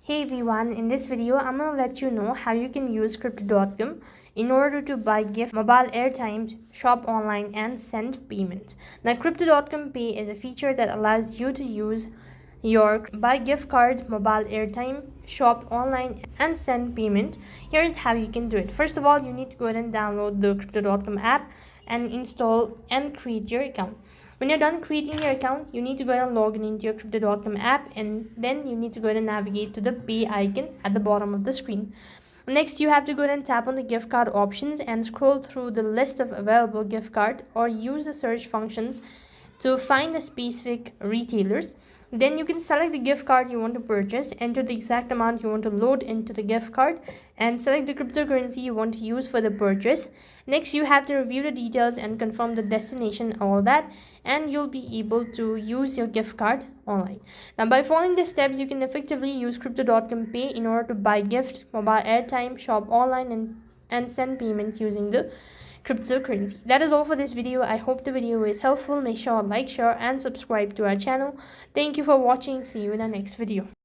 Hey everyone, in this video I'm going to let you know how you can use crypto.com in order to buy gift, mobile airtime, shop online and send payments. Now crypto.com Pay is a feature that allows you to use your buy gift cards, mobile airtime, shop online and send payment. Here's how you can do it. First of all, you need to go ahead and download the crypto.com app and install and create your account. When you're done creating your account, you need to go ahead and log in into your crypto.com app, and then you need to go ahead and navigate to the pay icon at the bottom of the screen. Next, you have to go ahead and tap on the gift card options and scroll through the list of available gift card, or use the search functions to find the specific retailers. Then you can select the gift card you want to purchase, enter the exact amount you want to load into the gift card, and select the cryptocurrency you want to use for the purchase. Next, you have to review the details and confirm the destination, all that, and you'll be able to use your gift card online. Now, by following the steps, you can effectively use crypto.com Pay in order to buy gift, mobile airtime, shop online, and send payment using the cryptocurrency. That is all for this video. I hope the video is helpful. Make sure to like, share and subscribe to our channel. Thank you for watching. See you in our next video.